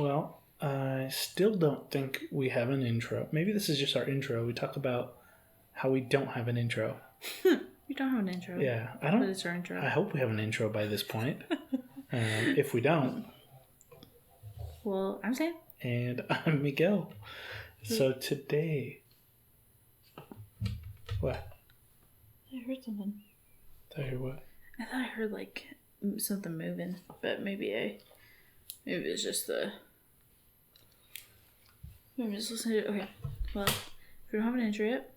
Well, I still don't think we have an intro. Maybe this is just our intro. We talk about how we don't have an intro. We don't have an intro. Yeah, I don't. But it's our intro. I hope we have an intro by this point. If we don't, well, I'm Sam. And I'm Miguel. So today, what? I heard something. Tell you what? I thought I heard like something moving, but maybe it's just the. Maybe just listening to. Okay, well, if we don't have an intro yet.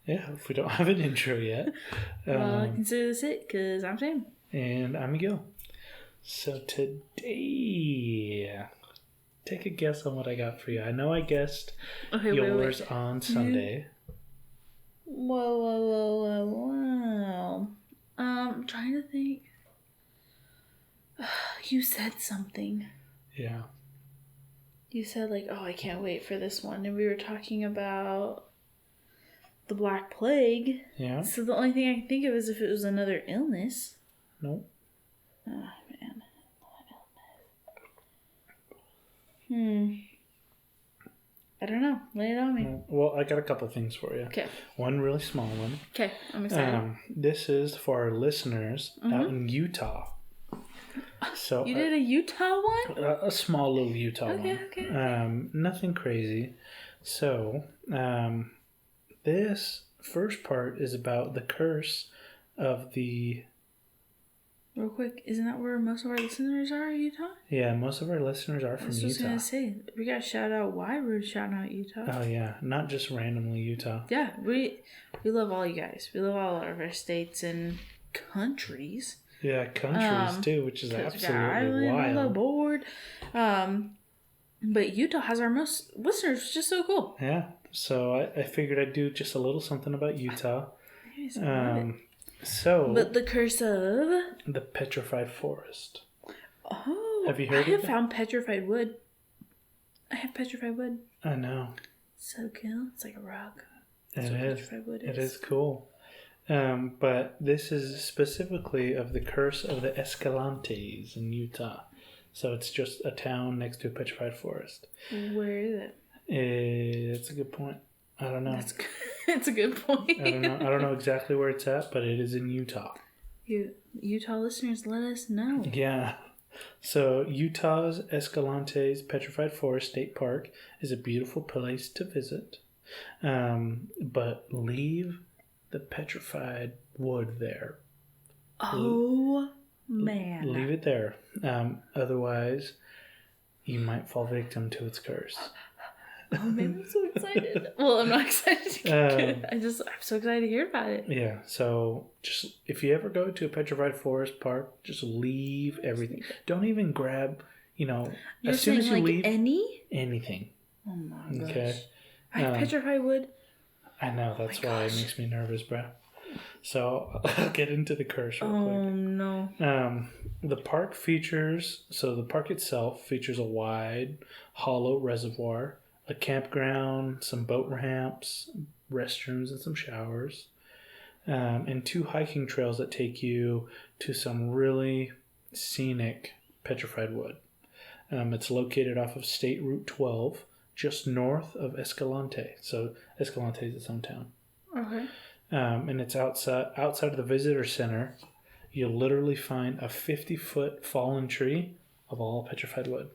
Yeah, if we don't have an intro yet. Well, consider this it, because I'm Sam. And I'm Miguel. So today, take a guess on what I got for you. I know I guessed yours on Sunday. Whoa. I'm trying to think. You said something. Yeah. You said like, oh, I can't wait for this one. And we were talking about the Black Plague. Yeah. So the only thing I can think of is if it was another illness. Nope. Oh, man. Illness. I don't know. Lay it on me. Well, I got a couple things for you. Okay. One really small one. Okay, I'm excited. This is for our listeners out in Utah. So you did a Utah one? A small little Utah one. Okay. Nothing crazy. So, this first part is about the curse of the... Real quick, isn't that where most of our listeners are, Utah? Yeah, most of our listeners are from Utah. I was just going to say, we got to shout out why we're shouting out Utah. Oh, yeah. Not just randomly Utah. Yeah, we love all you guys. We love all of our states and countries. Yeah, countries too, which is absolutely wild. On the board. But Utah has our most listeners, which is so cool. Yeah, so I figured I'd do just a little something about Utah. But the curse of the petrified forest. Oh, have you heard of it? I have found petrified wood. I have petrified wood. I know. So cool. It's like a rock. It is cool. But this is specifically of the curse of the Escalantes in Utah. So it's just a town next to a petrified forest. Where is it? It's a good point. I don't know. It's a good point. I don't know exactly where it's at, but it is in Utah. Utah listeners, let us know. Yeah. So Utah's Escalantes Petrified Forest State Park is a beautiful place to visit. But leave the petrified wood there. Oh, man. Leave it there. Otherwise, you might fall victim to its curse. Oh, man, I'm so excited. Well, I'm not excited to get I'm so excited to hear about it. Yeah, so just if you ever go to a petrified forest park, just leave everything. Don't even grab, You're as soon as you leave. Anything? Oh my gosh. Okay. I have petrified wood. I know, that's why it makes me nervous, bro. So I'll get into the curse real quick. Oh, no. The park itself features a wide, hollow reservoir, a campground, some boat ramps, restrooms, and some showers, and 2 hiking trails that take you to some really scenic petrified wood. It's located off of State Route 12, just north of Escalante. So Escalante is its own town. Okay. And it's outside of the visitor center. You'll literally find a 50-foot fallen tree of all petrified wood.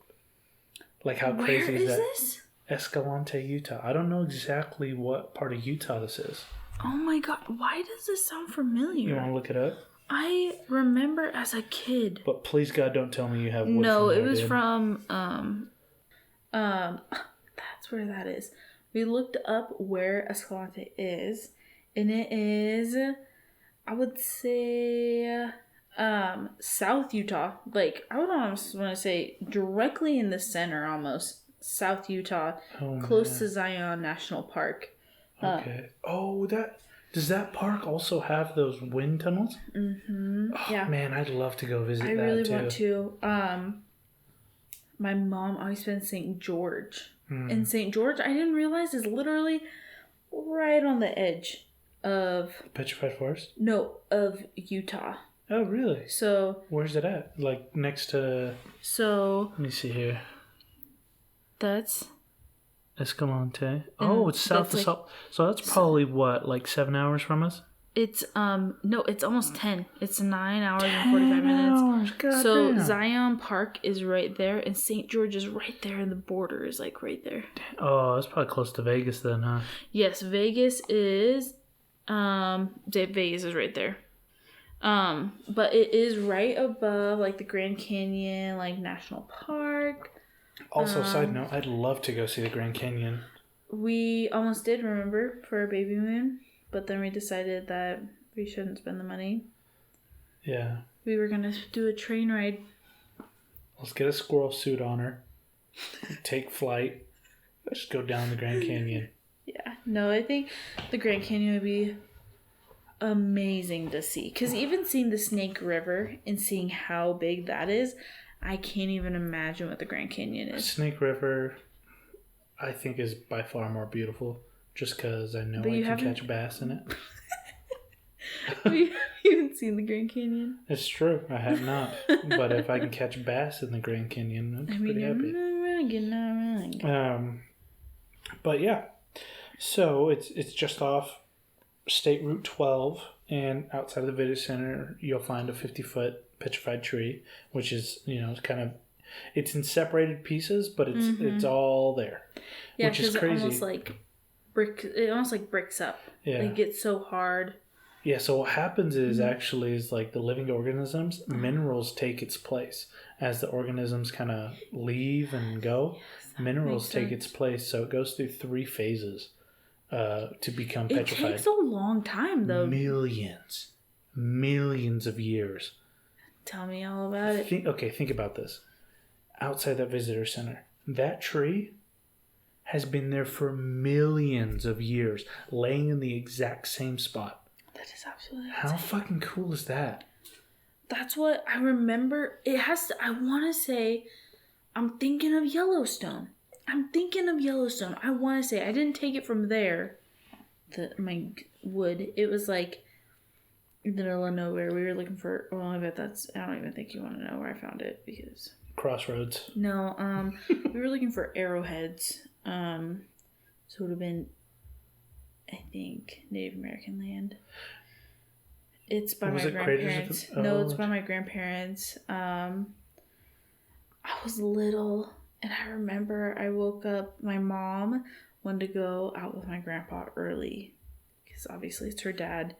Like, how crazy is that? Where is this? Escalante, Utah. I don't know exactly what part of Utah this is. Oh my god, why does this sound familiar? You want to look it up? I remember as a kid. But please God, don't tell me you have wood. No, it was from that's where that is. We looked up where Escalante is, and it is, I would say, South Utah. Like, I would almost want to say directly in the center, almost. South Utah, close to Zion National Park. Okay. Does that park also have those wind tunnels? Mm-hmm. Oh, yeah. Man, I'd love to go visit that too. I really want to. My mom always been St. George. And St. George, I didn't realize, is literally right on the edge of... Petrified Forest? No, of Utah. Oh, really? So... Where's it at? Like, next to... So... Let me see here. That's Escalante. Oh, it's south that's of like- Salt. So that's probably what, like 7 hours from us? it's no, it's almost 10. It's 9 hours and 45 minutes. Hours, So goddamn. Zion Park is right there, and St. George is right there, and the border is like right there. Oh, that's probably close to Vegas then, huh? Yes, Vegas is right there. But it is right above like the Grand Canyon, like National Park. Also, side note, I'd love to go see the Grand Canyon. We almost did, remember, for our baby moon, but then we decided that we shouldn't spend the money. Yeah. We were gonna do a train ride. Let's get a squirrel suit on her. Take flight. Just go down the Grand Canyon. Yeah, no, I think the Grand Canyon would be amazing to see. Because even seeing the Snake River and seeing how big that is, I can't even imagine what the Grand Canyon is. Snake River, I think, is by far more beautiful. Just because I know But I you can haven't- catch bass in it. We haven't seen the Grand Canyon. It's true, I have not. But if I can catch bass in the Grand Canyon, I'm pretty happy. But yeah, so it's just off State Route 12, and outside of the Video Center, you'll find a 50-foot petrified tree, which is, it's kind of, it's in separated pieces, but it's all there, Yeah, which is because crazy. it almost like bricks up. Yeah. Like, it gets so hard. Yeah, so what happens is like the living organisms, minerals take its place. As the organisms kind of leave and go, minerals makes take sense. its place. So it goes through 3 phases to become It petrified. takes a long time, though. Millions of years. Tell me all about it. Think about this. Outside that visitor center, that tree has been there for millions of years, laying in the exact same spot. That is absolutely How fucking cool is that? That's what I remember. It has to, I want to say, I'm thinking of Yellowstone. I want to say, I didn't take it from there, my wood. It was like in the middle of nowhere. We were looking for, I don't even think you want to know where I found it because. Crossroads. No, we were looking for arrowheads. So it would have been, I think, Native American land. It's by Was my it Craters of grandparents. the- No, oh, it's by my grandparents. I was little, and I remember I woke up. My mom wanted to go out with my grandpa early, because obviously it's her dad.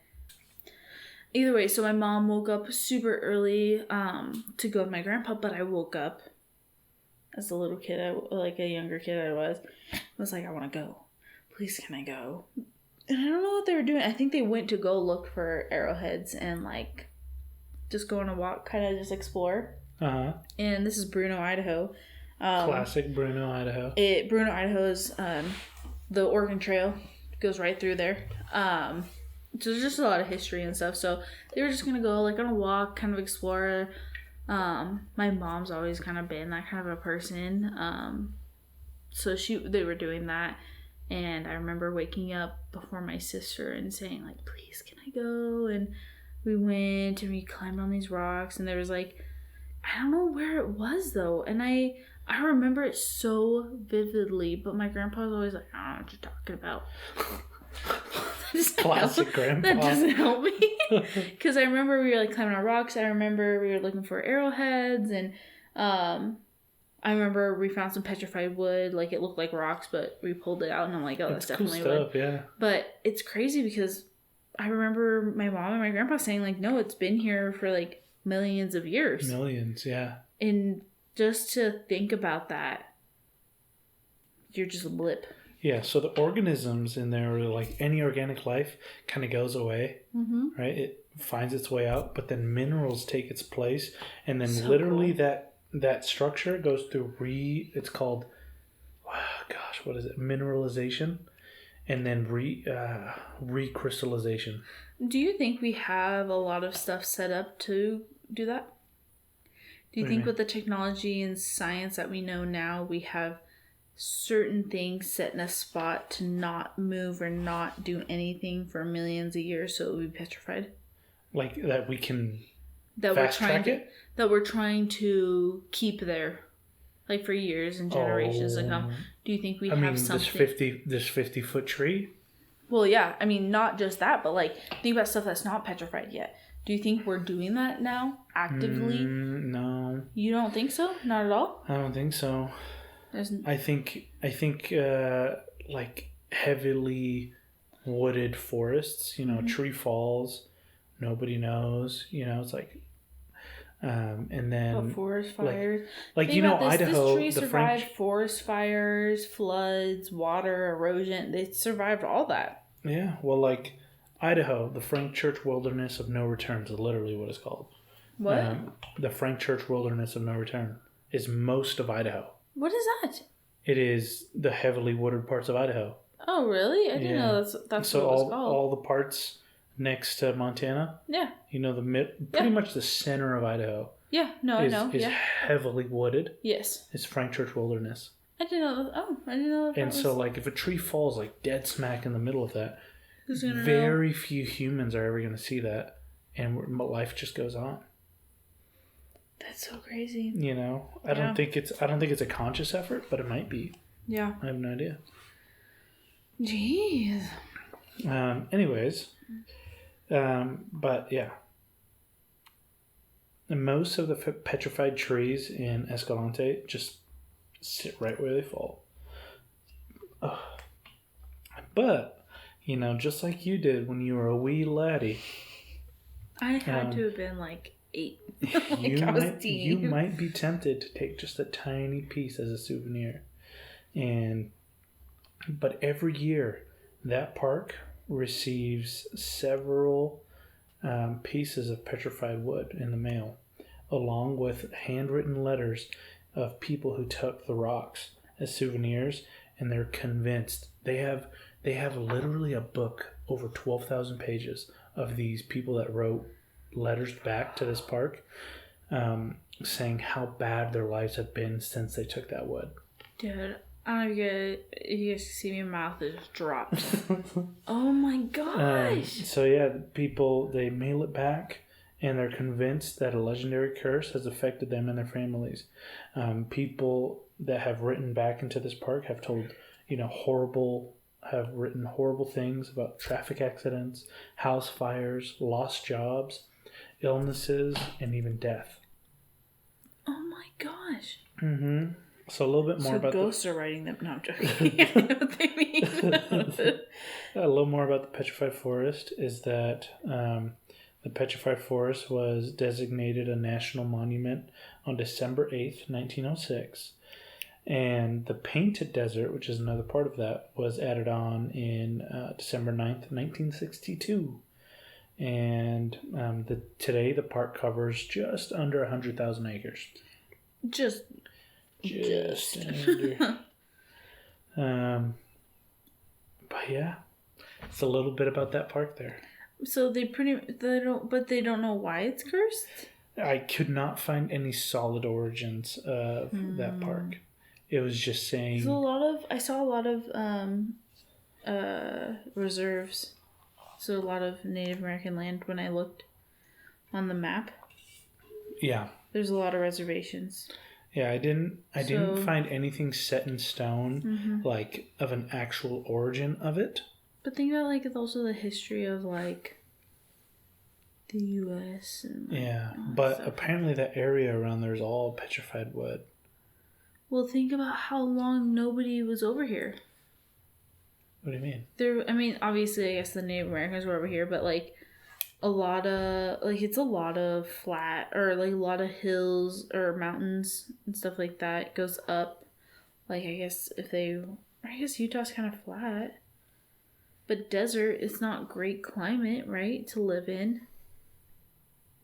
Either way, so my mom woke up super early to go with my grandpa, but I woke up as a little kid, like a younger kid I was like, I want to go. Please, can I go? And I don't know what they were doing. I think they went to go look for arrowheads and like just go on a walk, kind of just explore. Uh-huh. And this is Bruno, Idaho. Classic Bruno, Idaho. Bruno, Idaho is the Oregon Trail goes right through there. So there's just a lot of history and stuff. So they were just gonna go like on a walk, kind of explore. My mom's always kind of been that kind of a person. So they were doing that. And I remember waking up before my sister and saying, like, please, can I go? And we went and we climbed on these rocks. And there was, like, I don't know where it was, though. And I remember it so vividly. But my grandpa was always like, I don't know what you're talking about. Classic grandpa. That doesn't help me. Because I remember we were, like, climbing on rocks. I remember we were looking for arrowheads. And I remember we found some petrified wood, like it looked like rocks, but we pulled it out and I'm like, oh, that's definitely cool wood. stuff, yeah. But it's crazy because I remember my mom and my grandpa saying like, no, it's been here for like millions of years. Millions, yeah. And just to think about that, you're just a blip. Yeah, so the organisms in there, like any organic life, kind of goes away, right? It finds its way out, but then minerals take its place, and then So literally cool. that structure goes through it's called, what is it? Mineralization, and then recrystallization. Do you think we have a lot of stuff set up to do that? Do you What do you think mean? with the technology and science that we know now, we have certain things set in a spot to not move or not do anything for millions of years so it would be petrified? Like that we can That fast track it? that we're trying to keep there like for years and generations to come. Do you think we have something? This 50-foot tree. Well, yeah. I mean, not just that, but like think about stuff that's not petrified yet. Do you think we're doing that now actively? No. You don't think so? Not at all? I don't think so. I think like heavily wooded forests, tree falls, nobody knows, it's like and then forest fires. Like Idaho, this tree survived forest fires, floods, water erosion. They survived all that. Yeah, well, like Idaho, the Frank Church Wilderness of No Return is literally what it's called. What? The Frank Church Wilderness of No Return is most of Idaho. What is that? It is the heavily wooded parts of Idaho. Oh, really? I didn't know that's so what it was called. All the parts next to Montana. Yeah. Pretty much the center of Idaho. Yeah. No, I know. Is heavily wooded. Yes. It's Frank Church Wilderness. I didn't know. I didn't know. And so, like, if a tree falls like dead smack in the middle of that, very few humans are ever going to see that, and life just goes on. That's so crazy. I don't think it's a conscious effort, but it might be. Yeah. I have no idea. Jeez. Anyways, but yeah, and most of the petrified trees in Escalante just sit right where they fall. Ugh. But just like you did when you were a wee laddie, I had to have been like 8. You might be tempted to take just a tiny piece as a souvenir, but every year that park receives several pieces of petrified wood in the mail, along with handwritten letters of people who took the rocks as souvenirs, and they're convinced they have literally a book over 12,000 pages of these people that wrote letters back to this park, saying how bad their lives have been since they took that wood. Dude, I don't know if you guys can see me, my mouth is dropped. Oh my gosh! So yeah, people, they mail it back, and they're convinced that a legendary curse has affected them and their families. People that have written back into this park have told, have written horrible things about traffic accidents, house fires, lost jobs, illnesses, and even death. Oh my gosh. Mm-hmm. So a little bit more about ghosts are writing them. No, I'm joking. I know what they mean. A little more about the Petrified Forest is that the Petrified Forest was designated a national monument on December 8th, 1906. And the Painted Desert, which is another part of that, was added on in December 9th, 1962. And today the park covers just under 100,000 acres. Just under. But yeah, it's a little bit about that park there. So they don't know why it's cursed? I could not find any solid origins of that park. It was just saying. I saw a lot of reserves. So a lot of Native American land when I looked on the map. Yeah. There's a lot of reservations. Yeah, I didn't find anything set in stone, like of an actual origin of it. But think about like also the history of like the U.S. and but apparently that area around there is all petrified wood. Well, think about how long nobody was over here. What do you mean? Obviously, I guess the Native Americans were over here, but like a lot of it's a lot of flat or like a lot of hills or mountains and stuff like that. It goes up. Like I guess Utah's kind of flat, but desert. It's not great climate, right, to live in.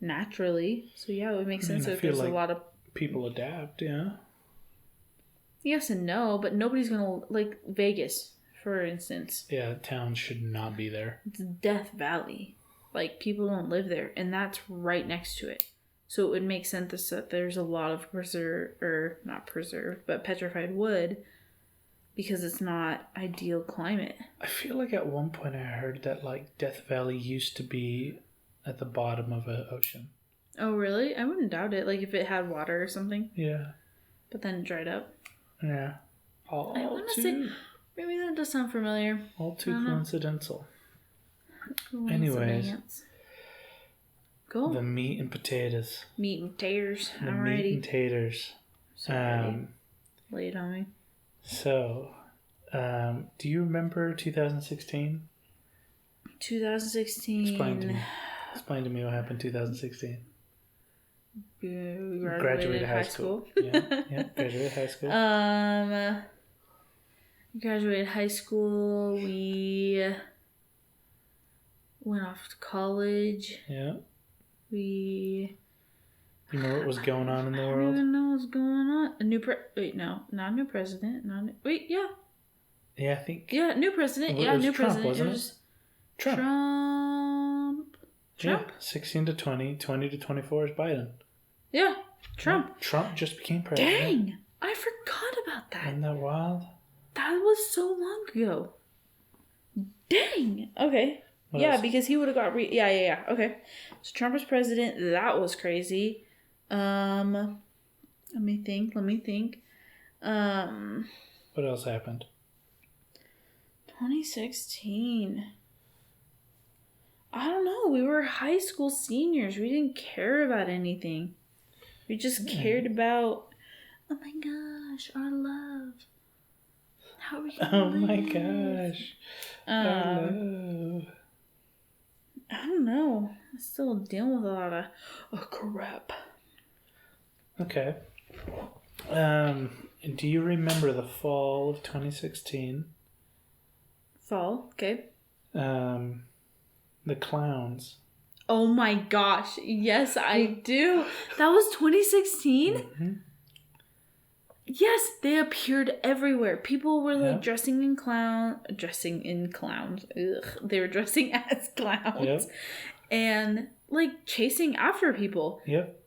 Naturally, so yeah, it would make sense if there's a lot of people adapt. Yeah. Yes and no, but nobody's gonna like Vegas, for instance. Yeah, towns should not be there. It's Death Valley. Like people don't live there, and that's right next to it. So it would make sense that there's a lot of petrified wood because it's not ideal climate. I feel like at one point I heard that like Death Valley used to be at the bottom of an ocean. Oh really? I wouldn't doubt it. Like if it had water or something. Yeah. but then it dried up. Yeah. I want to say maybe that does sound familiar. All too coincidental. Anyways, cool. The meat and potatoes. Meat and taters. The meat and taters. Lay it on me. So, do you remember 2016? 2016. Explain to me what happened in 2016. Graduated high school. Yeah, graduated high school. Graduated high school. We went off to college. Yeah. You know what was going on in the world? I don't even know what's going on. Not a new president. Yeah. Yeah, I think. Yeah, new president. It was new Trump, president. Wasn't it was Trump. Trump. Yeah, 16 to 20, 20 to 24 is Biden. Yeah, Trump. Yeah, Trump just became president. Dang, I forgot about that. Isn't that wild? That was so long ago. Dang. Okay. What yeah, else? because he would have got Yeah. Okay. So Trump was president. That was crazy. Let me think. What else happened? 2016. I don't know. We were high school seniors. We didn't care about anything. We just cared about, oh my gosh, our love. How are we gonna live? My gosh. Our love. I don't know. I'm still dealing with a lot of crap. Okay. Do you remember the fall of 2016? Fall, okay. The clowns. Oh my gosh. Yes, I do. That was 2016? Mm-hmm. Yes, they appeared everywhere. People were like dressing in clowns. Ugh. They were dressing as clowns. Yep. And like chasing after people. Yep.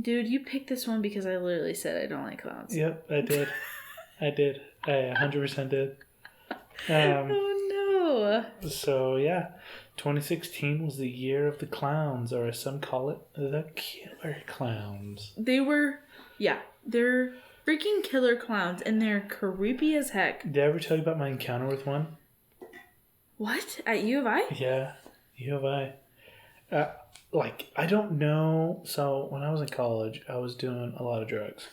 Dude, you picked this one because I literally said I don't like clowns. Yep, I did. I 100% did. Oh no. So yeah, 2016 was the year of the clowns, or as some call it, the killer clowns. They're freaking killer clowns, and they're creepy as heck. Did I ever tell you about my encounter with one? What? At U of I? Yeah, U of I. I don't know. So when I was in college, I was doing a lot of drugs.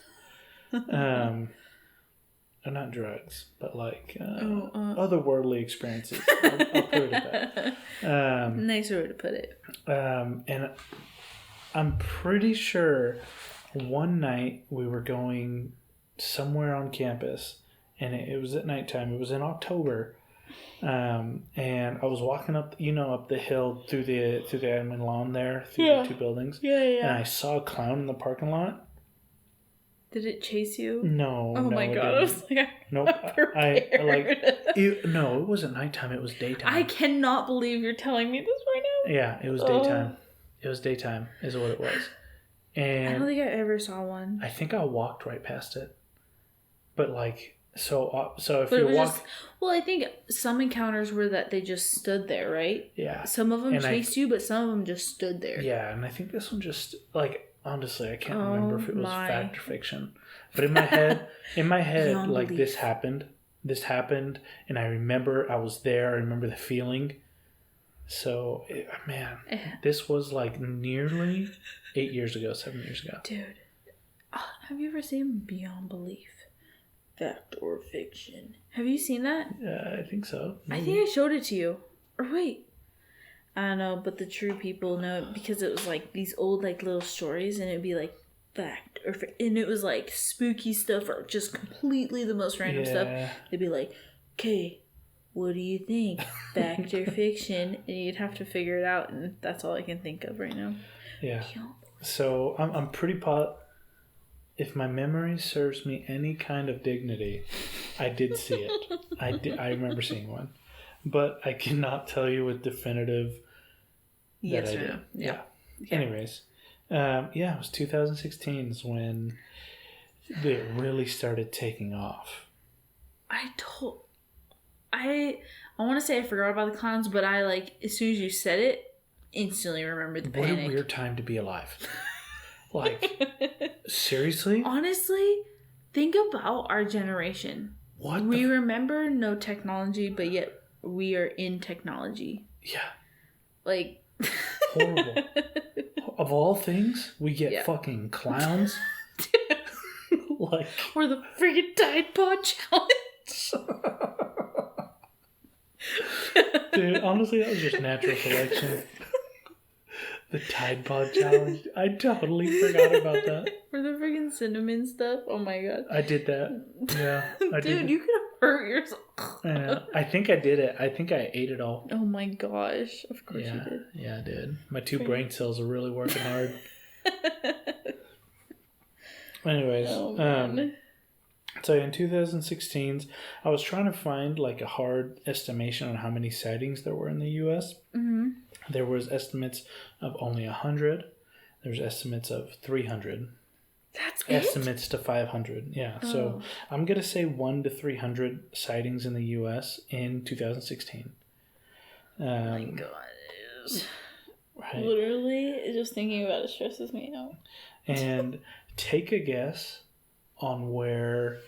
Not drugs, but otherworldly experiences. I'll put it at that. Nice way to put it. And I'm pretty sure one night we were going somewhere on campus, and it was at nighttime. It was in October. And I was walking up the hill through the admin lawn there, through the two buildings. Yeah. And I saw a clown in the parking lot. Did it chase you? No. Oh my god! I was like, nope. No, it wasn't nighttime. It was daytime. I cannot believe you're telling me this right now. Yeah, it was daytime. It was daytime, is what it was. And I don't think I ever saw one. I think I walked right past it. But so if but you walk, I think some encounters were that they just stood there, right? Yeah. Some of them chased you, but some of them just stood there. Yeah, and I think this one just honestly, I can't remember if it was fact or fiction. But in my head, this happened, and I remember I was there. I remember the feeling. So, this was nearly 7 years ago. Dude, have you ever seen Beyond Belief? Fact or fiction? Have you seen that? I think so. Maybe. I think I showed it to you. Or wait. I don't know, but the true people know it because it was these old little stories, and it'd be fact or and it was spooky stuff or just completely the most random stuff. They'd be like, "Okay, what do you think? Fact or fiction?" And you'd have to figure it out, and that's all I can think of right now. Yeah. So I'm pretty if my memory serves me any kind of dignity, I did see it. I remember seeing one, but I cannot tell you with definitive. Yes that I or did. no. Yeah. Anyways, it was 2016 is when it really started taking off. I want to say I forgot about the clowns, but as soon as you said it, instantly remembered the panic. What a weird time to be alive. Seriously? Honestly, Think about our generation. What? We remember no technology, but yet we are in technology. Yeah. Like horrible. Of all things, we get fucking clowns. Like, or the freaking Tide Pod challenge. Dude, honestly, that was just natural selection. The Tide Pod challenge. I totally forgot about that. For the freaking cinnamon stuff. Oh my god. I did that. Yeah. I Dude, did. you could have hurt yourself. I think I did it. I think I ate it all. Oh my gosh. Of course you did. Yeah, I did. My 2 brain cells are really working hard. Anyways, so in 2016, I was trying to find like a hard estimation on how many sightings there were in the U.S. Mm-hmm. There was estimates of only 100. There's estimates of 300. That's estimates to 500. Yeah, so I'm gonna say 1 to 300 sightings in the U.S. in 2016. Oh my god. Right. Literally, just thinking about it stresses me out. And take a guess on where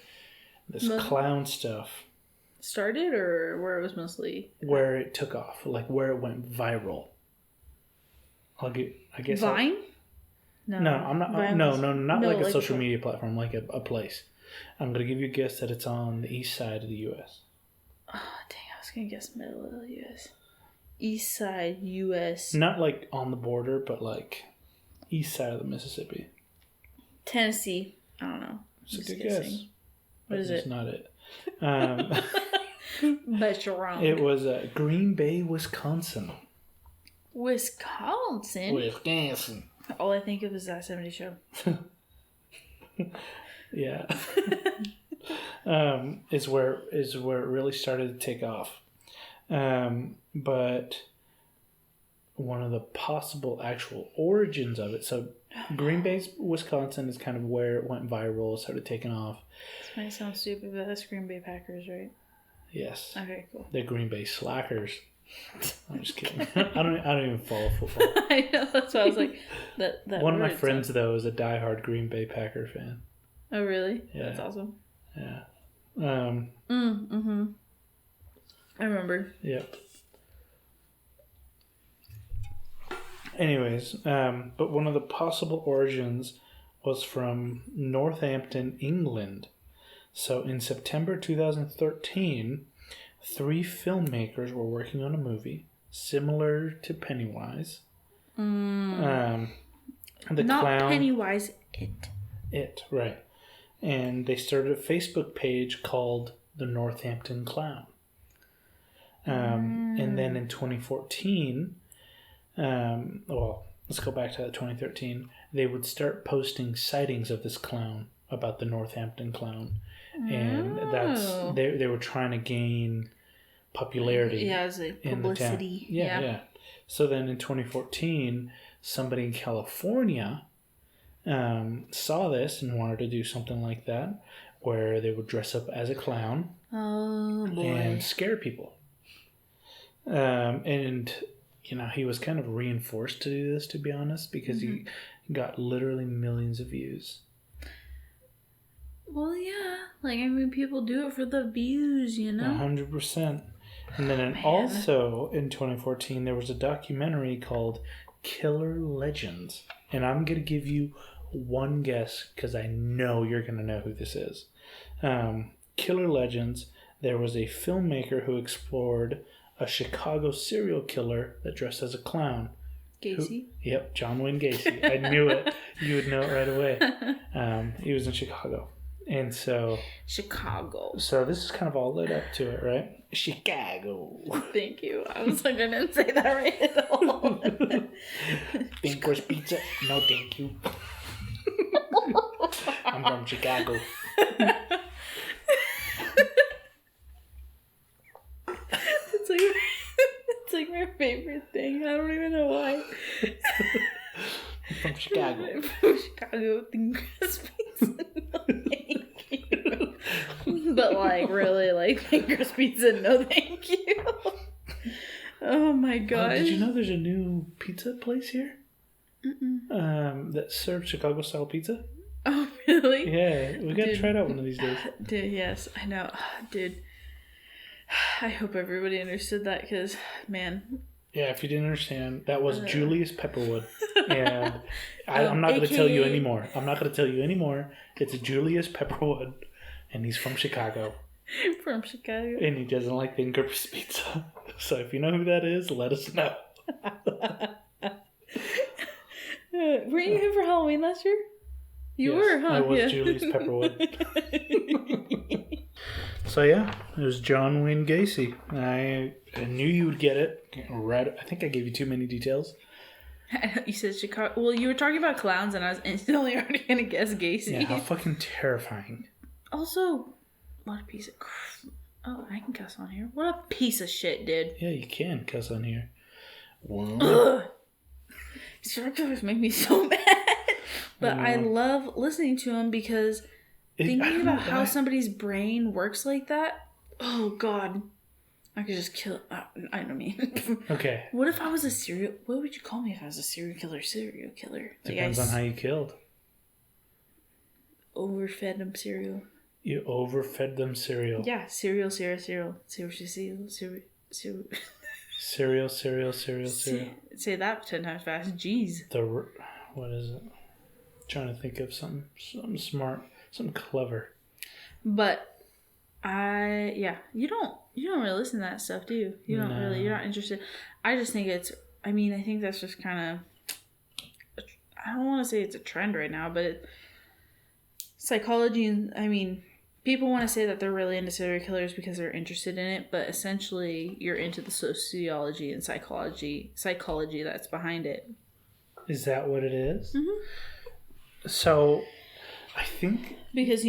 this clown stuff started, or where it was mostly where it took off, like where it went viral. I guess Vine. No, I'm not. Not like a like social media platform, like a place. I'm gonna give you a guess that it's on the east side of the U.S. Oh dang! I was gonna guess middle of the U.S. East side U.S. Not like on the border, but like east side of the Mississippi. Tennessee. I don't know. It's a good guess. What is it's it? Not it. But you're wrong. It was Green Bay, Wisconsin. Wisconsin. All I think of is that 70s show. Yeah. Is where it really started to take off. But one of the possible actual origins of it, so Green Bay, Wisconsin is kind of where it went viral, started taking off. This might sound stupid, but that's Green Bay Packers, right? Yes. Okay, cool. The Green Bay Slackers. I'm just kidding. I don't even follow football. I know, that's why I was like that one of my friends though is a diehard Green Bay Packer fan. Oh really? Yeah. That's awesome. Yeah. I remember. Yep. Anyways, but one of the possible origins was from Northampton, England. So in September 2013, 3 filmmakers were working on a movie similar to Pennywise. The Not clown, Pennywise, It, right. And they started a Facebook page called The Northampton Clown. And then in 2014, let's go back to 2013, they would start posting sightings of this clown, about the Northampton Clown. And that's they were trying to gain popularity. Yeah, as a publicity. Yeah. So then in 2014, somebody in California saw this and wanted to do something like that, where they would dress up as a clown and scare people. And he was kind of reinforced to do this, to be honest, because he got literally millions of views. Well, yeah. Like, I mean, people do it for the views, 100%. And then also in 2014, there was a documentary called Killer Legends. And I'm going to give you one guess because I know you're going to know who this is. Killer Legends, there was a filmmaker who explored a Chicago serial killer that dressed as a clown. Gacy? Yep, John Wayne Gacy. I knew it. You would know it right away. He was in Chicago. And so... Chicago. So this is kind of all led up to it, right? Chicago. Thank you. I was like, I didn't say that right at all. Banquist pizza? No, thank you. I'm from Chicago. It's like my favorite thing. I don't even know why. I'm from Chicago. I'm from Chicago. Banquist pizza. No, thank you. But like, really, like Banquist pizza. No, thank you. Oh my gosh. Did you know there's a new pizza place here? That serves Chicago style pizza? Oh really? Really? Yeah, we gotta Dude. try it out one of these days. Dude, yes, I know. Dude, I hope everybody understood that because, man. Yeah, if you didn't understand, that was Julius Pepperwood. And I'm not going to tell you anymore. I'm not going to tell you anymore. It's Julius Pepperwood, and he's from Chicago. From Chicago. And he doesn't like thin crust pizza. So if you know who that is, let us know. Weren't you here for Halloween last year? You were, huh? I was Julius Pepperwood. So yeah, it was John Wayne Gacy. I knew you would get it. Right? I think I gave you too many details. You said Chicago. Well, you were talking about clowns, and I was instantly already gonna guess Gacy. Yeah, how fucking terrifying. Also, what a piece of oh, I can cuss on here. What a piece of shit, dude. Yeah, you can cuss on here. Ugh. Serial killers make me so mad. But I love listening to them because thinking about how somebody's brain works like that. Oh God, I could just kill. I don't mean. Okay. What if I was a serial? What would you call me if I was a serial killer? Depends on how you killed. Overfed them cereal. You overfed them cereal. Yeah, cereal. Say what you see. Cereal. Say that 10 times fast. Jeez. What is it? Trying to think of something smart, something clever. But you don't really listen to that stuff, do you? You're not interested. I just think I think that's just kind of, I don't want to say it's a trend right now, but psychology, and people want to say that they're really into serial killers because they're interested in it, but essentially you're into the sociology and psychology that's behind it. Is that what it is? Mm-hmm. So, I think... Because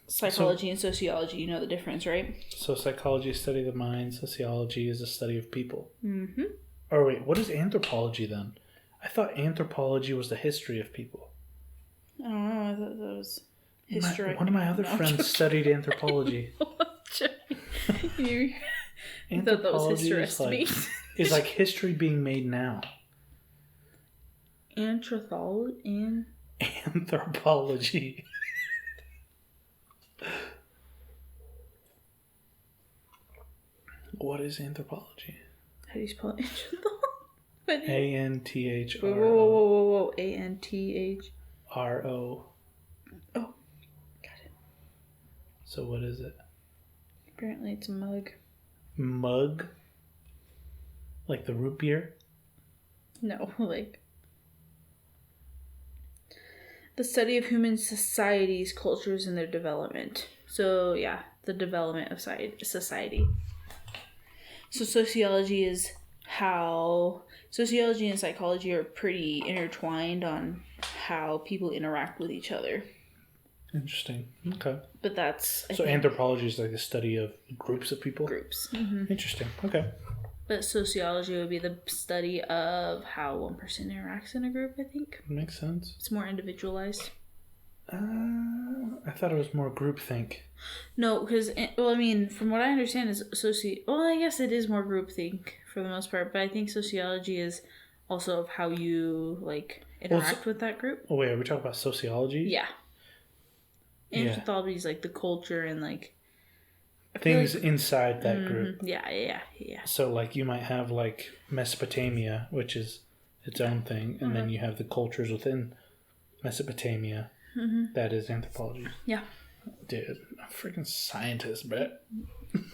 psychology and sociology, you know the difference, right? So psychology is a study of the mind, sociology is a study of people. Mm-hmm. Or wait, what is anthropology then? I thought anthropology was the history of people. I don't know, I thought that was history. One of my other friends studied anthropology. You thought that was history. It's like history being made now. Anthropology. What is anthropology? How do you spell anthropology? A-N-T-H-R-O. Whoa. A-N-T-H. R-O. Oh, got it. So what is it? Apparently it's a mug. Mug? Like the root beer? No, like... the study of human societies, cultures, and their development. So, yeah, the development of society. So, sociology and psychology are pretty intertwined on how people interact with each other. Interesting. Okay. But that's... So, anthropology is like the study of groups of people? Groups. Mm-hmm. Interesting. Okay. But sociology would be the study of how one person interacts in a group, I think. Makes sense. It's more individualized. I thought it was more groupthink. No, because, from what I understand is I guess it is more groupthink for the most part, but I think sociology is also of how you, interact with that group. Oh, wait, are we talking about sociology? Yeah. Anthropology is, the culture and, things inside that group. Yeah. So, you might have, Mesopotamia, which is its own thing, and then you have the cultures within Mesopotamia. Mm-hmm. That is anthropology. Yeah. Dude, I'm a freaking scientist, bro.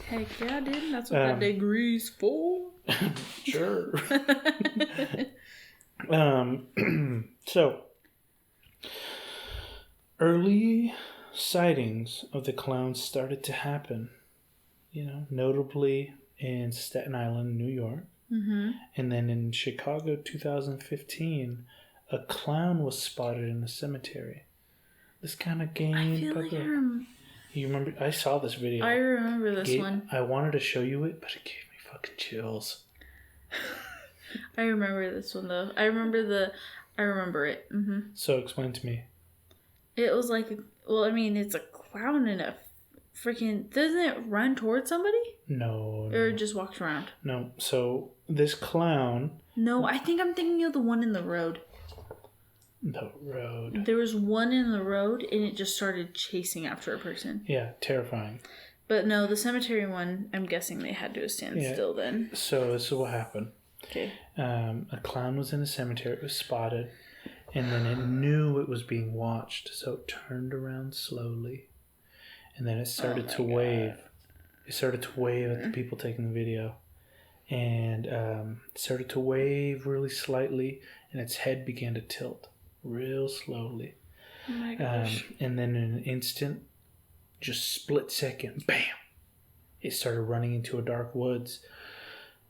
Heck yeah, dude. That's what that degree's for. Sure. So, early sightings of the clowns started to happen, notably in Staten Island, New York. Mm-hmm. And then in Chicago, 2015, a clown was spotted in a cemetery. This kind of game. I feel like you remember? I saw this video. I remember this one. I wanted to show you it, but it gave me fucking chills. I remember this one though. I remember it. Mm-hmm. So explain to me. It was it's a clown in a freaking. Doesn't it run towards somebody? No. Or it just walks around. No. So this clown. No, I think I'm thinking of the one in the road. The road. There was one in the road, and it just started chasing after a person. Yeah, terrifying. But no, the cemetery one, I'm guessing they had to stand still then. So this is what happened. Okay. A clown was in a cemetery. It was spotted. And then it knew it was being watched. So it turned around slowly. And then it started to wave. It started to wave at the people taking the video. And it started to wave really slightly. And its head began to tilt real slowly. Oh my gosh. And then in an instant, just split second, bam! It started running into a dark woods.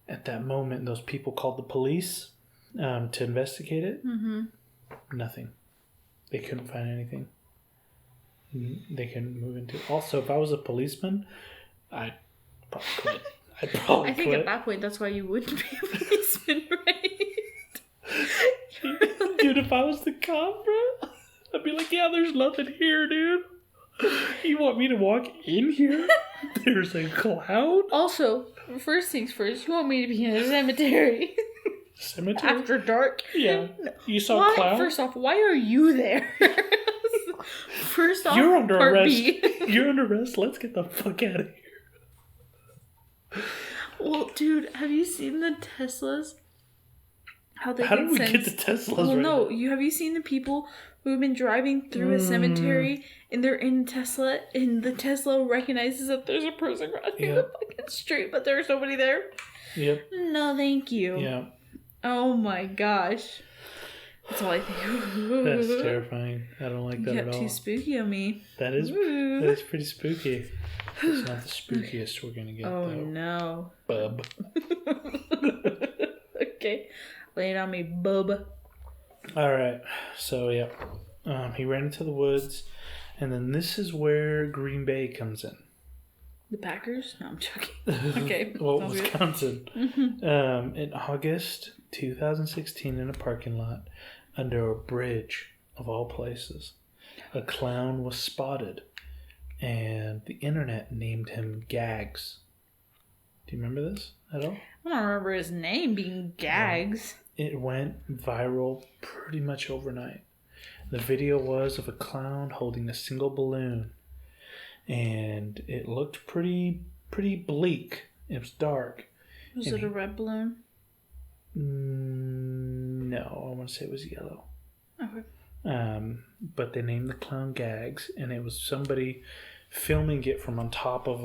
At that moment, those people called the police to investigate it. Mm-hmm. Nothing. They couldn't find anything. They couldn't move into it. Also, if I was a policeman, I'd probably quit. I think at that point, that's why you wouldn't be a policeman, right? Dude, if I was the cop, bro, I'd be like, yeah, there's nothing here, dude. You want me to walk in here? There's a clown? Also, first things first, you want me to be in a cemetery? Cemetery? After dark? Yeah. You saw a clown? First off, why are you there? First off, you're under part arrest. B. You're under arrest. Let's get the fuck out of here. Well, dude, have you seen the Teslas? How did we get the Teslas Well, right no. now? Have you seen the people who have been driving through a cemetery and they're in Tesla and the Tesla recognizes that there's a person crossing the fucking street, but there's nobody there? Yep. No, thank you. Yeah. Oh my gosh. That's all I think. That's terrifying. I don't like that You at got all. too spooky on me. That is pretty spooky. It's not the spookiest we're gonna get, Oh though. no. Bub. Okay. Lay it on me, bub. Alright. So, yeah. He ran into the woods. And then this is where Green Bay comes in. The Packers? No, I'm joking. Okay. Well, sounds good. Wisconsin. In August 2016, in a parking lot, under a bridge of all places, a clown was spotted, and the internet named him Gags. Do you remember this at all? I don't remember his name being Gags. It went viral pretty much overnight. The video was of a clown holding a single balloon, and it looked pretty bleak. It was dark. Was it a red balloon? No, I want to say it was yellow. Okay. But they named the clown Gags, and it was somebody filming it from on top of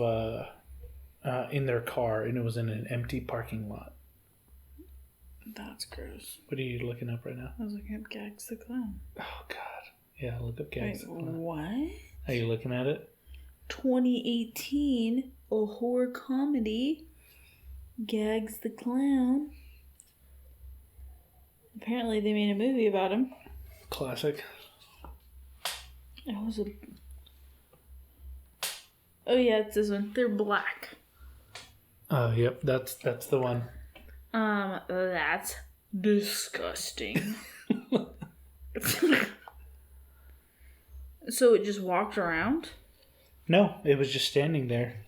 in their car, and it was in an empty parking lot. That's gross. What are you looking up right now? I was looking up Gags the Clown. Oh, God. Yeah, look up Gags the Clown. What? Are you looking at it? 2018, a horror comedy. Gags the Clown. Apparently they made a movie about him. Classic. It was a... Oh yeah, it's this one. They're black. Oh, yep. That's the one. That's disgusting. So it just walked around? No, it was just standing there.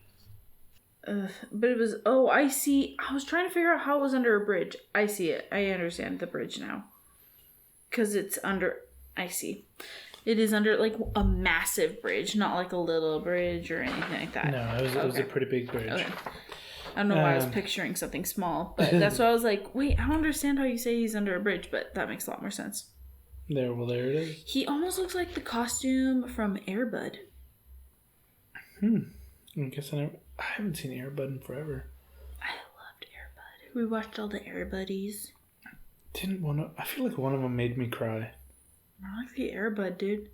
But it was... Oh, I see. I was trying to figure out how it was under a bridge. I see it. I understand the bridge now. Because it's under... I see. It is under, like, a massive bridge. Not, like, a little bridge or anything like that. No, it was a pretty big bridge. Okay. I don't know why I was picturing something small. But that's why I was like, wait, I don't understand how you say he's under a bridge. But that makes a lot more sense. There it is. He almost looks like the costume from Air Bud. I guess I haven't seen Air Bud in forever. I loved Air Bud. We watched all the Air Buddies. I feel like one of them made me cry. I like the Air Bud, dude.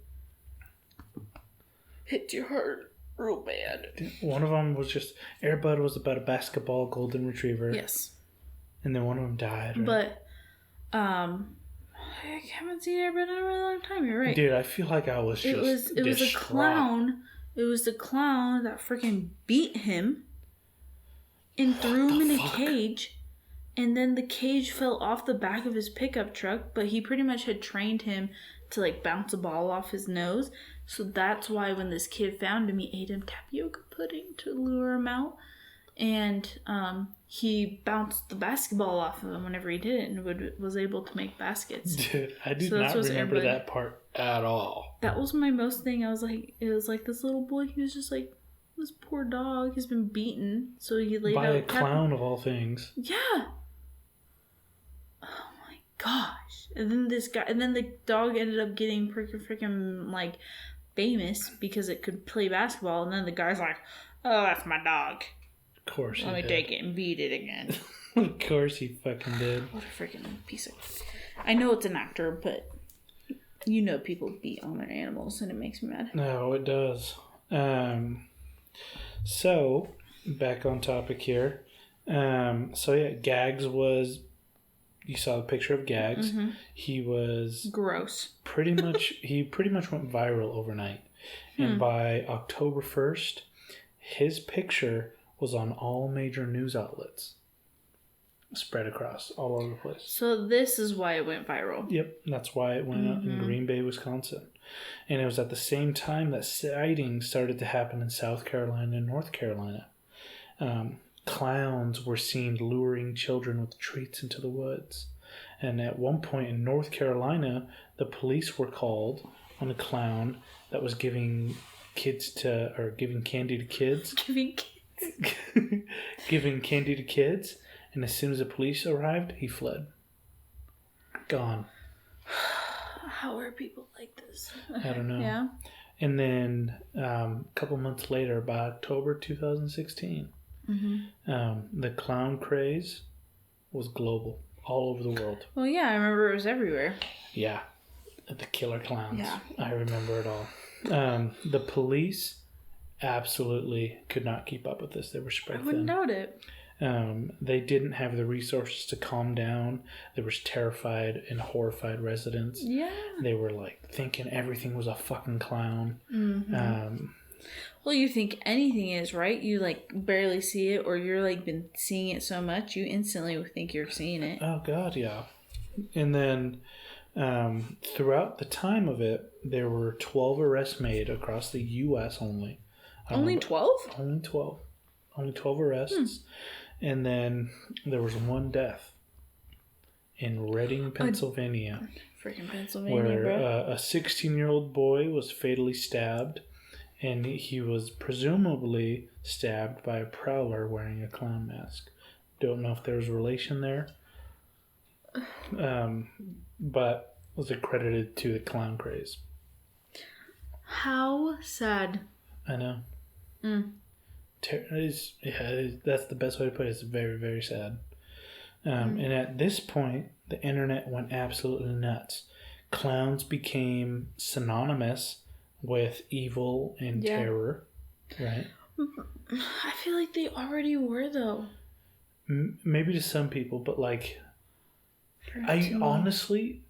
Hit your heart real bad. One of them was just... Air Bud was about a basketball golden retriever. Yes. And then one of them died. Right? But, I haven't seen Air Bud in a really long time. You're right. Dude, I feel like I was It was a clown. It was the clown that freaking beat him and threw him in a cage. And then the cage fell off the back of his pickup truck, but he pretty much had trained him to, like, bounce a ball off his nose. So that's why when this kid found him, he ate him tapioca pudding to lure him out. and he bounced the basketball off of him whenever he did it, and was able to make baskets. Dude, I do So that's not what's remember everybody- that part at all. That was my most thing. I was like, it was like this little boy. He was just like, this poor dog. He's been beaten, so he laid By out a clown of all things. Yeah. Oh my gosh! And then the dog ended up getting freaking like famous because it could play basketball. And then the guy's like, "Oh, that's my dog. Of course Let me take it and beat it again." Of course he fucking did. What a freaking piece of... I know it's an actor, but you know people beat on their animals and it makes me mad. No, it does. So, back on topic here. Gags was... You saw a picture of Gags. Mm-hmm. He was... Gross. pretty much went viral overnight. And by October 1st, his picture was on all major news outlets. Spread across all over the place. So this is why it went viral. Yep, that's why it went out in Green Bay, Wisconsin. And it was at the same time that sightings started to happen in South Carolina and North Carolina. Clowns were seen luring children with treats into the woods. And at one point in North Carolina, the police were called on a clown that was giving candy to kids. Giving candy to kids. And as soon as the police arrived, he fled. Gone. How are people like this? I don't know. Yeah. And then a couple months later, by October 2016, the clown craze was global, all over the world. Well, yeah, I remember it was everywhere. Yeah. The killer clowns. Yeah. I remember it all. The police absolutely could not keep up with this. They were spread I thin. wouldn't doubt it. They didn't have the resources to calm down. There was terrified and horrified residents. Yeah. They were like thinking everything was a fucking clown. Well, you think anything is, right? You like barely see it, or you're like been seeing it so much, you instantly think you're seeing it. Oh God, yeah. And then throughout the time of it, there were 12 arrests made across the U.S. only. Only 12? Only 12. Only 12 arrests. And then there was one death in Reading, Pennsylvania. Freaking Pennsylvania, where bro. a 16-year-old boy was fatally stabbed, and he was presumably stabbed by a prowler wearing a clown mask. Don't know if there was relation there, but was accredited to the clown craze. How sad. I know. That's the best way to put it. It's very, very sad. And at this point, the internet went absolutely nuts. Clowns became synonymous with evil and terror, right? I feel like they already were, though. Maybe to some people, but like, I honestly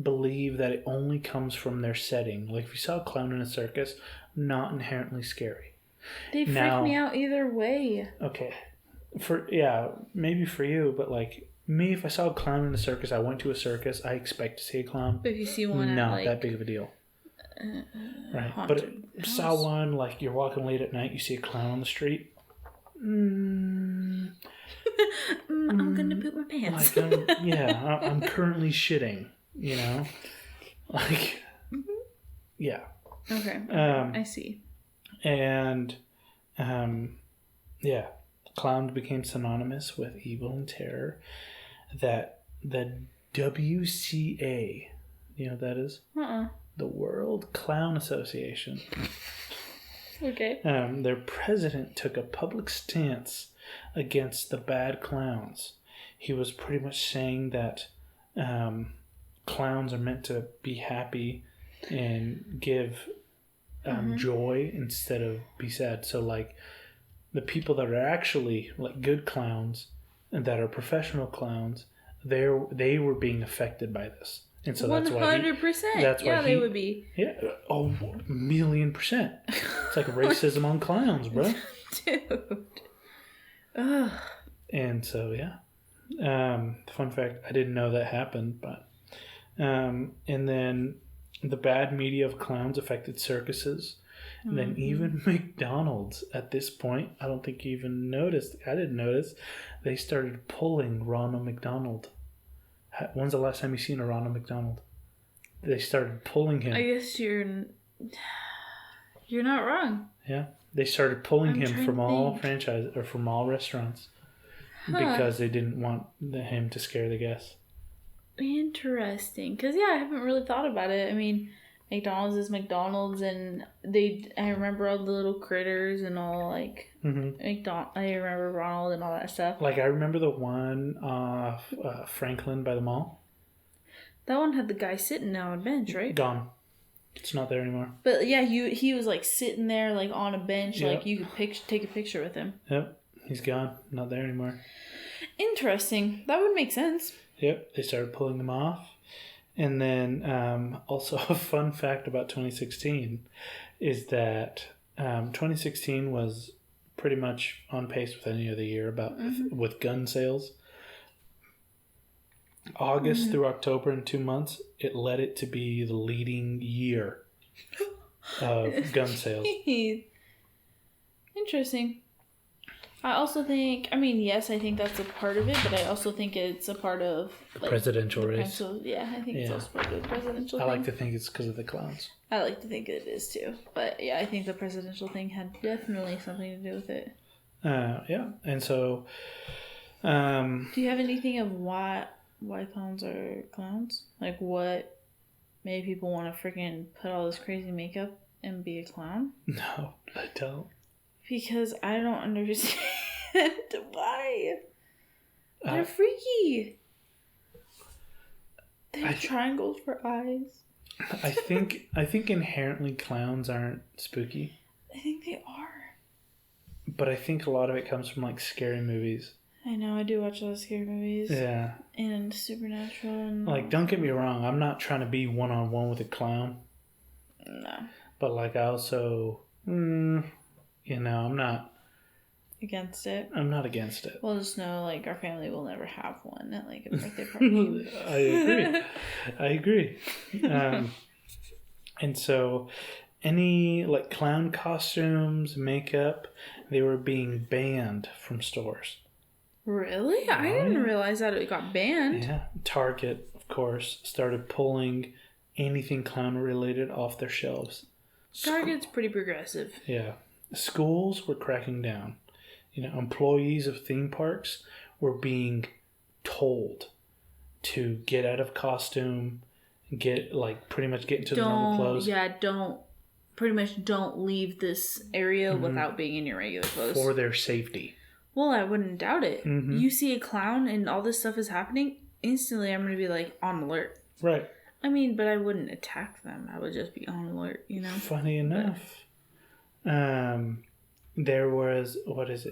believe that it only comes from their setting. Like, if you saw a clown in a circus, not inherently scary. They freak me out either way. Okay. Maybe for you, but like me, if I saw a clown in a circus, I went to a circus, I expect to see a clown. But if you see one not at like that big of a deal. Right. But if saw one, like you're walking late at night, you see a clown on the street. I'm gonna poop my pants. Like, I'm currently shitting, you know? Like, yeah. Okay. I see. And, clowns became synonymous with evil and terror. That the WCA, you know what that is? The World Clown Association. Okay. Their president took a public stance against the bad clowns. He was pretty much saying that clowns are meant to be happy and give joy instead of be sad. So like the people that are actually like good clowns and that are professional clowns, they were being affected by this. And so that's why 100%. They would be. Yeah. Oh, 1,000,000%. It's like racism on clowns, bro. Dude. Ugh. And so, fun fact, I didn't know that happened, but and then the bad media of clowns affected circuses, And then even McDonald's at this point, I don't think you even noticed. I didn't notice. They started pulling Ronald McDonald. When's the last time you seen a Ronald McDonald? They started pulling him. I guess you're not wrong. Yeah, they started pulling him from all think. franchise or from all restaurants because they didn't want him to scare the guests. Interesting, because I haven't really thought about it. I mean, McDonald's is McDonald's, and I remember all the little critters and all, like, I remember Ronald and all that stuff. Like, I remember the one Franklin by the mall. That one had the guy sitting on a bench, right? Gone. It's not there anymore. But yeah, he was like sitting there, like on a bench, Yep. like you could take a picture with him. Yep, he's gone. Not there anymore. Interesting. That would make sense. Yep, they started pulling them off. And then also a fun fact about 2016 is that 2016 was pretty much on pace with any other year with gun sales. August through October in 2 months, it led it to be the leading year of gun sales. Interesting. I also think, I mean, yes, I think that's a part of it, but I also think it's a part of The presidential race. I think it's also part of the presidential I thing. like to think it's because of the clowns. I like to think it is too. But yeah, I think the presidential thing had definitely something to do with it. Yeah, and so... do you have anything of why clowns are clowns? Like, what made people want to freaking put all this crazy makeup and be a clown? No, I don't. Because I don't understand why. They're freaky. They have triangles for eyes. I think inherently clowns aren't spooky. I think they are. But I think a lot of it comes from like scary movies. I know, I do watch a lot of scary movies. Yeah. And supernatural and... Like, don't get me wrong, I'm not trying to be one-on-one with a clown. No. But like, I also... I'm not... Against it? I'm not against it. We'll just know, like, our family will never have one at, like, a birthday party. I agree. And so, any, like, clown costumes, makeup, they were being banned from stores. Really? I didn't realize that it got banned. Yeah. Target, of course, started pulling anything clown-related off their shelves. Target's pretty progressive. Yeah. Schools were cracking down. Employees of theme parks were being told to get out of costume, pretty much get into the normal clothes. Yeah, don't leave this area without being in your regular clothes. For their safety. Well, I wouldn't doubt it. Mm-hmm. You see a clown and all this stuff is happening, instantly I'm going to be like on alert. Right. I mean, but I wouldn't attack them. I would just be on alert, Funny enough. There was,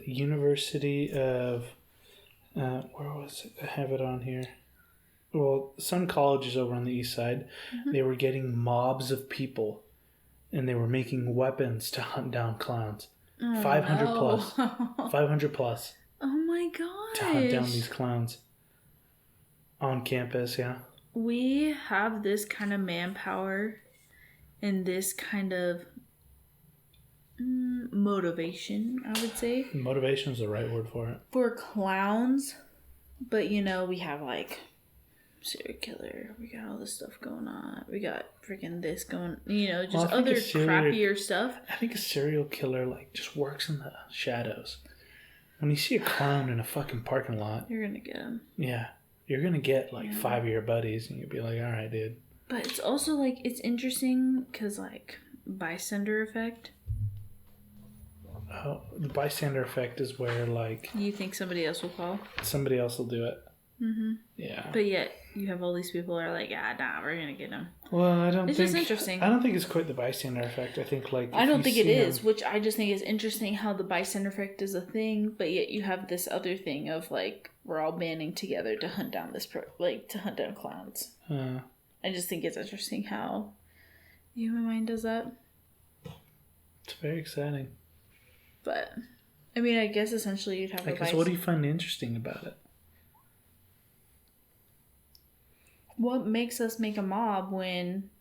University of, where was it? I have it on here. Well, some colleges over on the east side, they were getting mobs of people, and they were making weapons to hunt down clowns. 500 plus. 500 plus. Oh my gosh. To hunt down these clowns. On campus, yeah. We have this kind of manpower and this kind of motivation, I would say. Motivation is the right word for it. For clowns. But, we have, like, serial killer. We got all this stuff going on. We got freaking this going, just other crappier stuff. I think a serial killer, just works in the shadows. When you see a clown in a fucking parking lot... You're gonna get him. Yeah. You're gonna get, 5 of your buddies, and you'll be like, alright, dude. But it's also, it's interesting, because, bystander effect... Oh, the bystander effect is where, you think somebody else will call? Somebody else will do it. Mm-hmm. Yeah. But yet, you have all these people who are like, we're going to get them. Well, It's just interesting. I don't think it's quite the bystander effect. I think, I don't think it is, which I just think is interesting how the bystander effect is a thing, but yet you have this other thing of, we're all banding together to hunt down to hunt down clowns. I just think it's interesting how the human mind does that. It's very exciting. But, I mean, I guess essentially you'd have what do you find interesting about it? What makes us make a mob when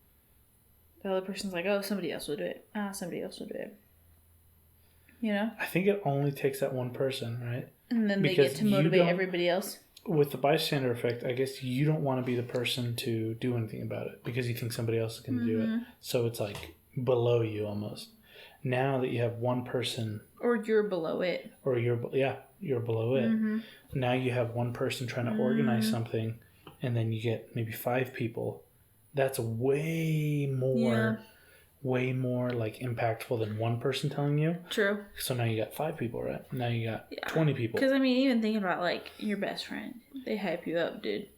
the other person's like, oh, somebody else will do it. Somebody else will do it. You know? I think it only takes that one person, right? And then they get to motivate everybody else. With the bystander effect, I guess you don't want to be the person to do anything about it because you think somebody else is going to do it. So it's like below you almost. Now that you have one person... Or you're below it. Or you're below it. Now you have one person trying to organize something, and then you get maybe 5 people. That's way more like impactful than one person telling you. True. So now you got 5 people, right? Now you got 20 people. Because I mean, even thinking about like your best friend, they hype you up, dude.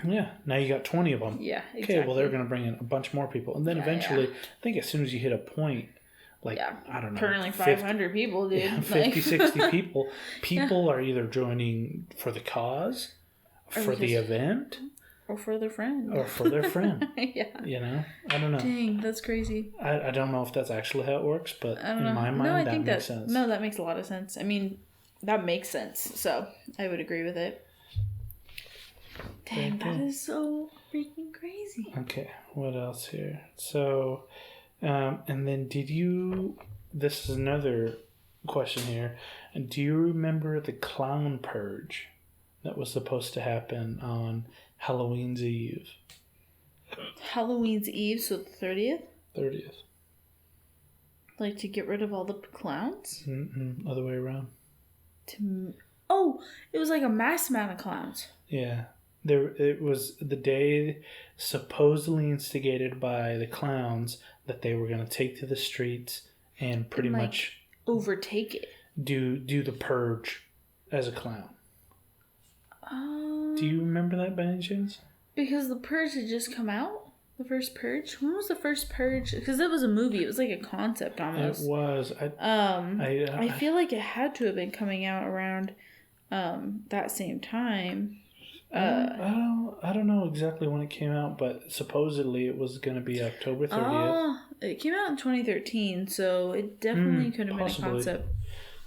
Yeah. Now you got 20 of them. Yeah. Exactly. Okay. Well, they're going to bring in a bunch more people, and then eventually, I think as soon as you hit a point. Like, I don't know. Currently 500 people, dude. Yeah, 50, 60 people. People are either joining for the cause, for the event. Or for their friend. Yeah. You know? I don't know. Dang, that's crazy. I don't know if that's actually how it works, but in my mind, that makes sense. No, that makes a lot of sense. I mean, that makes sense. So, I would agree with it. Dang, that is so freaking crazy. Okay, what else here? So... and then this is another question here. Do you remember the clown purge that was supposed to happen on Halloween's Eve? Halloween's Eve, so the 30th? 30th. Like to get rid of all the clowns? Other way around. It was like a mass amount of clowns. Yeah. It was the day supposedly instigated by the clowns that they were going to take to the streets and pretty much overtake it. Do the purge as a clown. Do you remember that by any chance? Because the purge had just come out. The first purge. When was the first purge? Because it was a movie. It was like a concept almost. It was. I feel like it had to have been coming out around that same time. I don't know exactly when it came out, but supposedly it was going to be October 30th. It came out in 2013, so it definitely could have been a concept.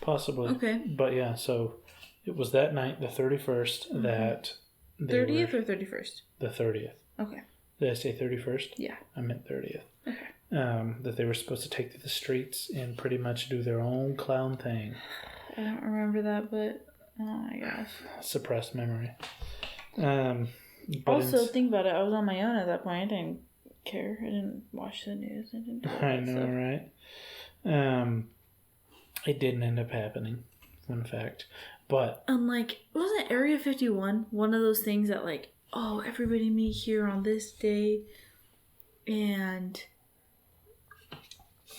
Possibly. Okay. But yeah, so it was that night, the 31st, that... 30th or 31st? The 30th. Okay. Did I say 31st? Yeah. I meant 30th. Okay. That they were supposed to take to the streets and pretty much do their own clown thing. I don't remember that, but... Oh my gosh. Suppressed memory. Also, think about it. I was on my own at that point. I didn't care. I didn't watch the news. I didn't do I know, right? It didn't end up happening. Fun fact. But... wasn't Area 51 one of those things that, like, oh, everybody meet here on this day, and...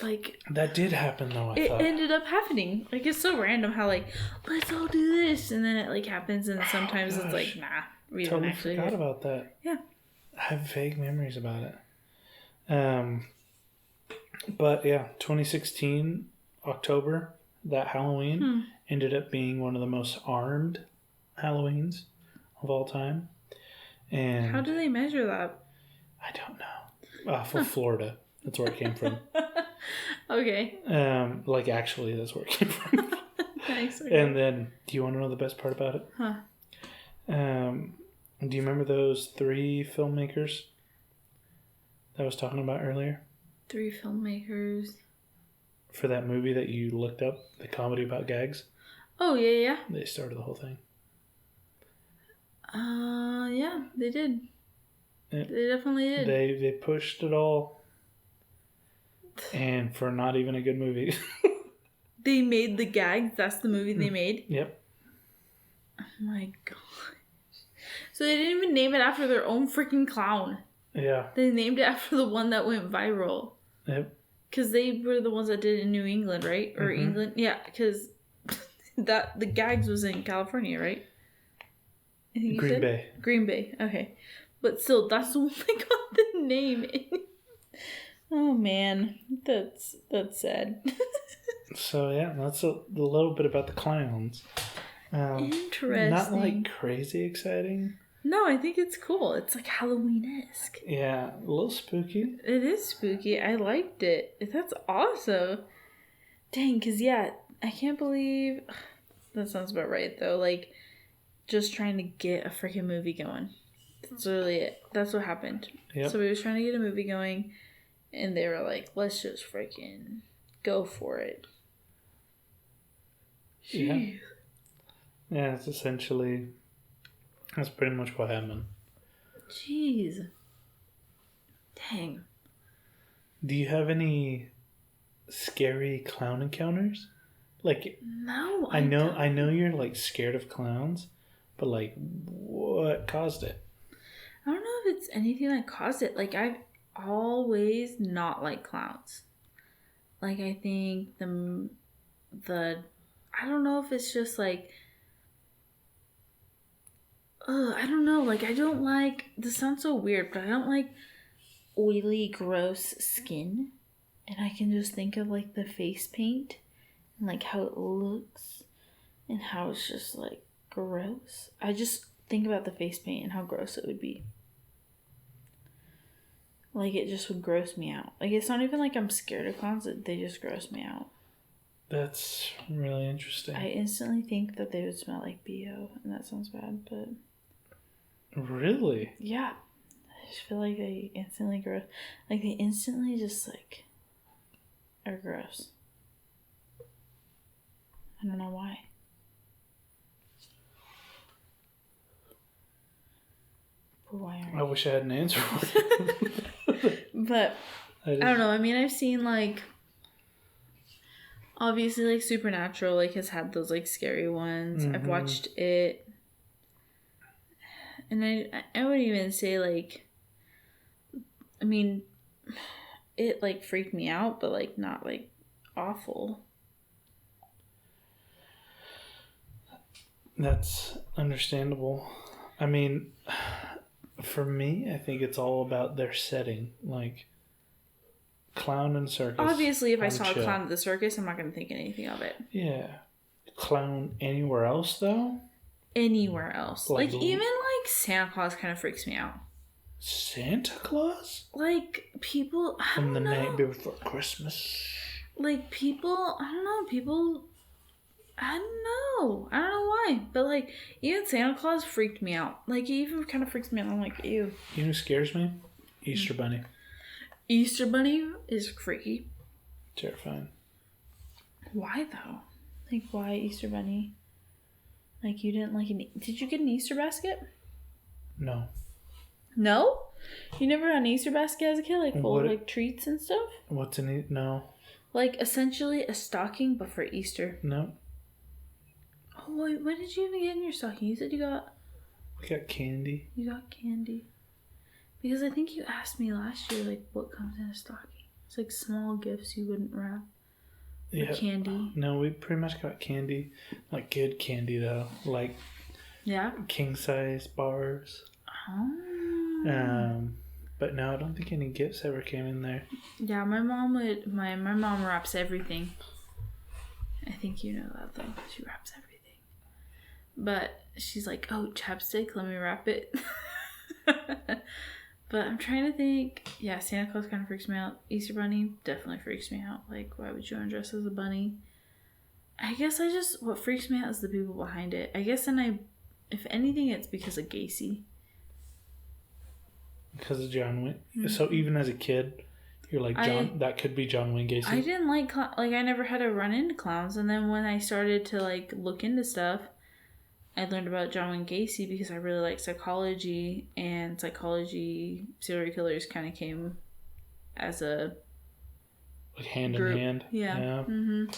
Like... That did happen, though, I thought. It ended up happening. Like, it's so random how, like, let's all do this, and then it, like, happens, and sometimes it's like, nah, we didn't actually forgot about that. Yeah. I have vague memories about it. But, yeah, 2016, October, that Halloween ended up being one of the most armed Halloweens of all time. And how do they measure that? I don't know. For Florida. That's where it came from. Okay. Actually, that's where it came from. Nice. Okay. And then, do you want to know the best part about it? Huh. Do you remember those 3 filmmakers that I was talking about earlier? 3 filmmakers. For that movie that you looked up, the comedy about gags? Oh, yeah. They started the whole thing. Yeah, they did. Yeah. They definitely did. They pushed it all. And for not even a good movie. They made the gags? That's the movie they made? Yep. Oh my god. So they didn't even name it after their own freaking clown. Yeah. They named it after the one that went viral. Yep. Because they were the ones that did it in New England, right? Or England? Yeah, because the gags was in California, right? I think Green Bay. Green Bay, okay. But still, that's the one that got the name in. Oh man, that's sad. So yeah, that's a little bit about the clowns. Interesting. Not like crazy exciting. No, I think it's cool. It's like Halloween-esque. Yeah, a little spooky. It is spooky. I liked it. That's awesome. Dang, because yeah, I can't believe... That sounds about right, though. Like, just trying to get a freaking movie going. That's really it. That's what happened. Yep. So we was trying to get a movie going, And they were like, let's just freaking go for it. Yeah. Yeah, it's essentially, that's pretty much what happened. Jeez. Dang. Do you have any scary clown encounters? Like, No, I know you're like scared of clowns, but like, what caused it? I don't know if it's anything that caused it. Like, I've always not liked clowns. Like, I think the I don't know if it's just like, I don't know. Like, I don't like, this sounds so weird, but I don't like oily, gross skin. And I can just think of like the face paint and like how it looks and how it's just like gross. I just think about the face paint and how gross it would be. Like, it just would gross me out. Like, it's not even like I'm scared of clowns, they just gross me out. That's really interesting. I instantly think that they would smell like BO, and that sounds bad, but... Really? Yeah. I just feel like they instantly gross. Like, they instantly just, like, are gross. I don't know why. But why aren't I wish I had an answer for it. But, I don't know. I mean, I've seen, like... Obviously, like, Supernatural, like, has had those, like, scary ones. Mm-hmm. I've watched it. And I would even say, like... I mean, it, like, freaked me out, but, like, not, like, awful. That's understandable. I mean, for me, I think it's all about their setting. Like, clown and circus. Obviously, if I I'm saw chill. a clown at the circus, I'm not going to think anything of it. Yeah. Clown anywhere else, though? Anywhere else. Like, Like, even, like, Santa Claus kind of freaks me out. Santa Claus? Like, people... I On the don't know. night before Christmas? Like, people... I don't know. People... I don't know why. But, like, even Santa Claus freaked me out. Like, it even kind of freaks me out. I'm like, ew. You know who scares me? Easter Bunny. Easter Bunny is freaky. Terrifying. Why, though? Like, why Easter Bunny? Like, you didn't like an... Did you get an Easter basket? No. No? You never had an Easter basket as a kid? Like, full of, like, treats and stuff? What's in it? No. Like, essentially a stocking, but for Easter. No. Oh, wait, what did you even get in your stocking? You said you got... We got candy. You got candy. Because I think you asked me last year, like, what comes in a stocking. It's, like, small gifts you wouldn't wrap. Yeah. Candy. No, we pretty much got candy. Like, good candy, though. Like, Yeah? king-size bars. Oh. But no, I don't think any gifts ever came in there. Yeah, my mom would... My mom wraps everything. I think you know that, though. She wraps everything. But she's like, oh, chapstick, let me wrap it. But I'm trying to think. Yeah, Santa Claus kind of freaks me out. Easter Bunny definitely freaks me out. Like, why would you undress as a bunny? I guess what freaks me out is the people behind it. I guess if anything, it's because of Gacy. Because of John Wayne. Mm-hmm. So even as a kid, you're like, that could be John Wayne Gacy. I didn't like I never had to run into clowns. And then when I started to, like, look into stuff, I learned about John Wayne Gacy because I really like psychology, and psychology serial killers kind of came as a like hand group. in hand. Yeah. Mm-hmm.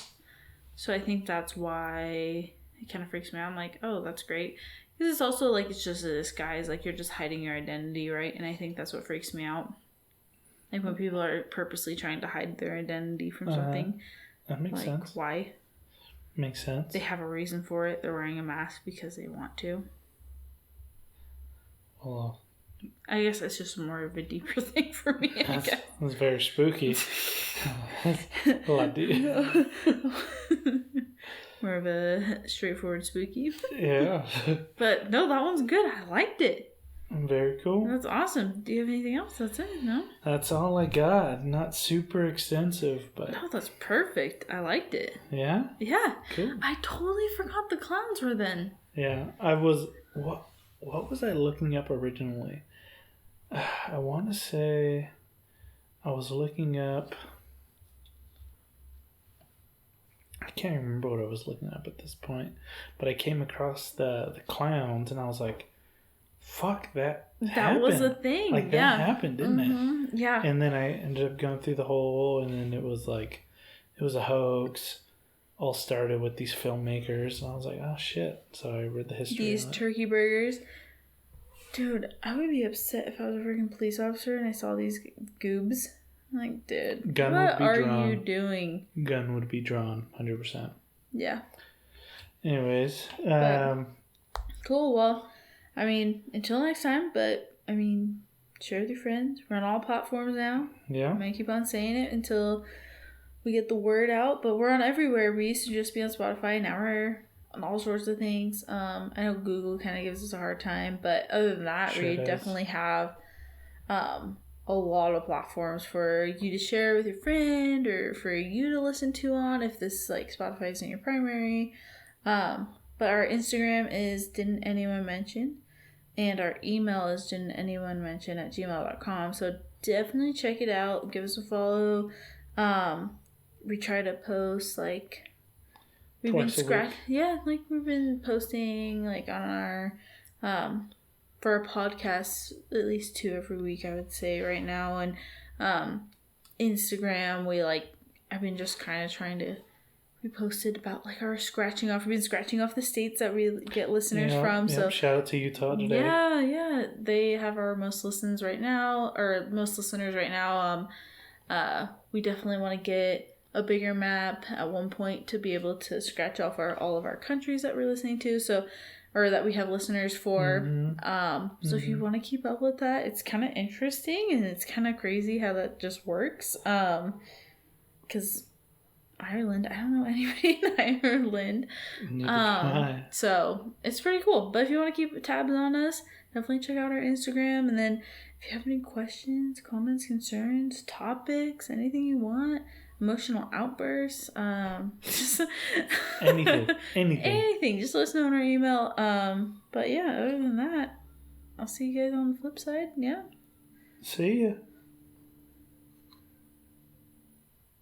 So I think that's why it kind of freaks me out. I'm like, oh, that's great. Because it's also like it's just a disguise. Like, you're just hiding your identity, right? And I think that's what freaks me out. Like, when people are purposely trying to hide their identity from something. That makes sense. Why? Makes sense. They have a reason for it. They're wearing a mask because they want to. Well, I guess that's just more of a deeper thing for me, I guess. That's very spooky. A lot deep. More of a straightforward spooky. Yeah. But no, that one's good. I liked it. Very cool. That's awesome. Do you have anything else? That's it, no? That's all I got. Not super extensive, but... No, that's perfect. I liked it. Yeah? Yeah. Cool. I totally forgot the clowns were then. Yeah. I was... What was I looking up originally? I want to say... I was looking up. I can't remember what I was looking up at this point, but I came across the clowns, and I was like, "Fuck that! That was a thing. Like that happened, didn't it? Yeah. And then I ended up going through the whole, and then it was a hoax. All started with these filmmakers, and I was like, "Oh shit!" So I read the history. These turkey burgers. Dude, I would be upset if I was a freaking police officer and I saw these goobs. I'm like, dude, what are you doing? Gun would be drawn, 100%. Yeah. Anyways, cool. Well, I mean, until next time. But I mean, share with your friends. We're on all platforms now. Yeah. I'm gonna keep on saying it until we get the word out. But we're on everywhere. We used to just be on Spotify. Now we're on all sorts of things. I know Google kind of gives us a hard time, but other than that, we definitely have a lot of platforms for you to share with your friend or for you to listen to on if this like Spotify isn't your primary. But our Instagram is Didn't Anyone Mention, and our email is didn'tanyonemention@gmail.com. So definitely check it out. Give us a follow. We try to post like we've been we've been posting like on our for our podcasts at least 2 every week, I would say right now. And Instagram, I've been just kind of trying to. We posted about like our scratching off. We've been scratching off the states that we get listeners from. So shout out to Utah today. Yeah. They have our most listeners right now. We definitely want to get a bigger map at one point to be able to scratch off all of our countries that we're listening to. So, or that we have listeners for. So if you want to keep up with that, it's kind of interesting and it's kind of crazy how that just works. Because Ireland, I don't know anybody in Ireland. So it's pretty cool. But if you want to keep tabs on us, definitely check out our Instagram. And then if you have any questions, comments, concerns, topics, anything you want, emotional outbursts, just anything, just let us know in our email. But yeah, other than that, I'll see you guys on the flip side. Yeah, see ya.